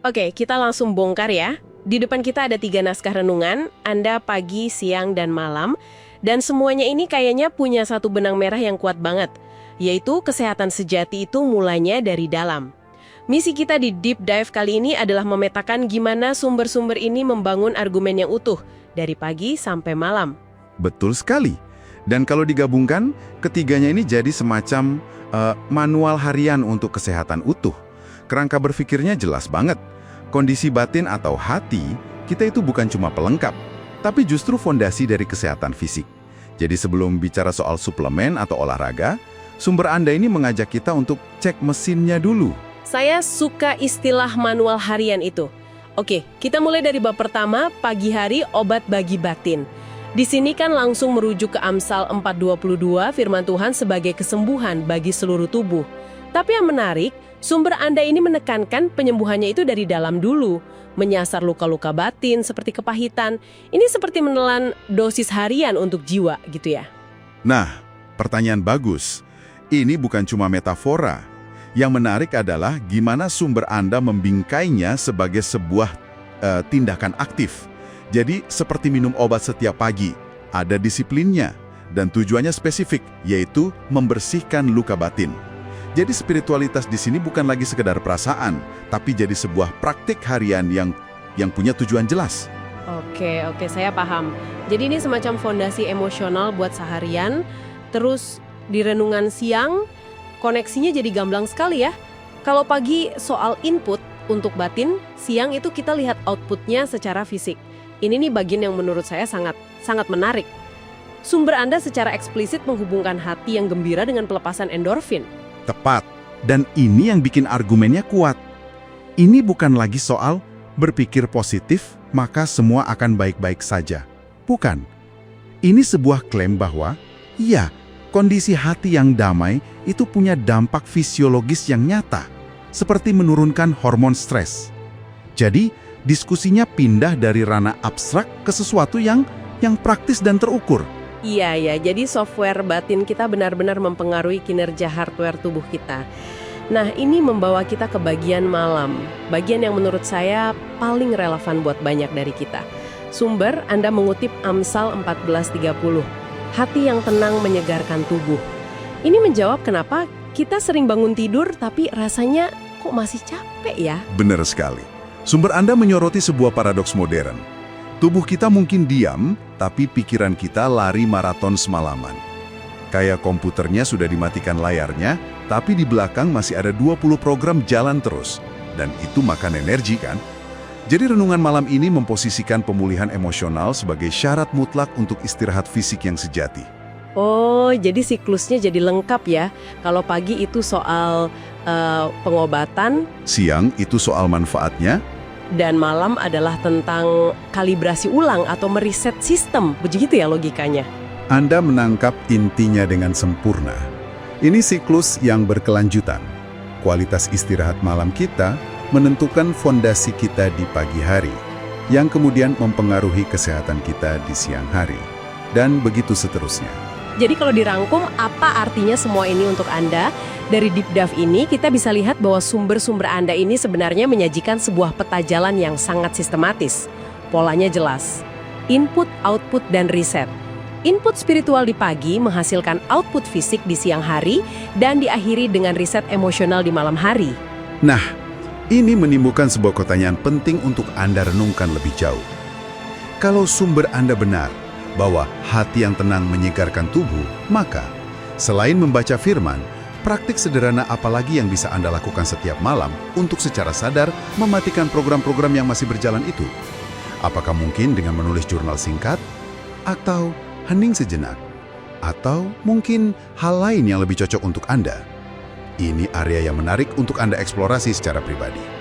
Oke, kita langsung bongkar ya. Di depan kita ada 3 naskah renungan, Anda pagi, siang, dan malam. Dan semuanya ini kayaknya punya satu benang merah yang kuat banget, yaitu kesehatan sejati itu mulainya dari dalam. Misi kita di Deep Dive kali ini adalah memetakan gimana sumber-sumber ini membangun argumen yang utuh, dari pagi sampai malam. Betul sekali. Dan kalau digabungkan, ketiganya ini jadi semacam manual harian untuk kesehatan utuh. Kerangka berpikirnya jelas banget. Kondisi batin atau hati, kita itu bukan cuma pelengkap, tapi justru fondasi dari kesehatan fisik. Jadi sebelum bicara soal suplemen atau olahraga, sumber Anda ini mengajak kita untuk cek mesinnya dulu. Saya suka istilah manual harian itu. Oke, kita mulai dari bab pertama, pagi hari obat bagi batin. Di sini kan langsung merujuk ke Amsal 4:22, firman Tuhan sebagai kesembuhan bagi seluruh tubuh. Tapi yang menarik, sumber Anda ini menekankan penyembuhannya itu dari dalam dulu, menyasar luka-luka batin seperti kepahitan. Ini seperti menelan dosis harian untuk jiwa gitu ya. Nah, pertanyaan bagus. Ini bukan cuma metafora. Yang menarik adalah gimana sumber Anda membingkainya sebagai sebuah tindakan aktif. Jadi, seperti minum obat setiap pagi, ada disiplinnya, dan tujuannya spesifik, yaitu membersihkan luka batin. Jadi spiritualitas di sini bukan lagi sekedar perasaan, tapi jadi sebuah praktik harian yang punya tujuan jelas. Oke, saya paham. Jadi ini semacam fondasi emosional buat seharian, terus di renungan siang, koneksinya jadi gamblang sekali ya. Kalau pagi soal input untuk batin, siang itu kita lihat outputnya secara fisik. Ini nih bagian yang menurut saya sangat menarik. Sumber Anda secara eksplisit menghubungkan hati yang gembira dengan pelepasan endorfin. Tepat. Dan ini yang bikin argumennya kuat. Ini bukan lagi soal berpikir positif, maka semua akan baik-baik saja. Bukan. Ini sebuah klaim bahwa, ya, kondisi hati yang damai itu punya dampak fisiologis yang nyata, seperti menurunkan hormon stres. Jadi, diskusinya pindah dari ranah abstrak ke sesuatu yang praktis dan terukur. Iya, jadi software batin kita benar-benar mempengaruhi kinerja hardware tubuh kita. Nah, ini membawa kita ke bagian malam, bagian yang menurut saya paling relevan buat banyak dari kita. Sumber Anda mengutip Amsal 14:30, hati yang tenang menyegarkan tubuh. Ini menjawab kenapa kita sering bangun tidur tapi rasanya kok masih capek ya? Benar sekali. Sumber Anda menyoroti sebuah paradoks modern. Tubuh kita mungkin diam, tapi pikiran kita lari maraton semalaman. Kayak komputernya sudah dimatikan layarnya, tapi di belakang masih ada 20 program jalan terus. Dan itu makan energi kan? Jadi renungan malam ini memposisikan pemulihan emosional sebagai syarat mutlak untuk istirahat fisik yang sejati. Oh, jadi siklusnya jadi lengkap ya. Kalau pagi itu soal pengobatan, Siang itu soal manfaatnya, dan malam adalah tentang kalibrasi ulang atau meriset sistem. Begitu ya logikanya? Anda menangkap intinya dengan sempurna. Ini siklus yang berkelanjutan. Kualitas istirahat malam kita menentukan fondasi kita di pagi hari, yang kemudian mempengaruhi kesehatan kita di siang hari. Dan begitu seterusnya. Jadi kalau dirangkum, apa artinya semua ini untuk Anda? Dari Deep Dive ini, kita bisa lihat bahwa sumber-sumber Anda ini sebenarnya menyajikan sebuah peta jalan yang sangat sistematis. Polanya jelas. Input, output, dan riset. Input spiritual di pagi menghasilkan output fisik di siang hari dan diakhiri dengan riset emosional di malam hari. Nah, ini menimbulkan sebuah pertanyaan penting untuk Anda renungkan lebih jauh. Kalau sumber Anda benar, bahwa hati yang tenang menyegarkan tubuh, maka selain membaca firman, praktik sederhana apalagi yang bisa Anda lakukan setiap malam untuk secara sadar mematikan program-program yang masih berjalan itu? Apakah mungkin dengan menulis jurnal singkat? Atau hening sejenak? Atau mungkin hal lain yang lebih cocok untuk Anda? Ini area yang menarik untuk Anda eksplorasi secara pribadi.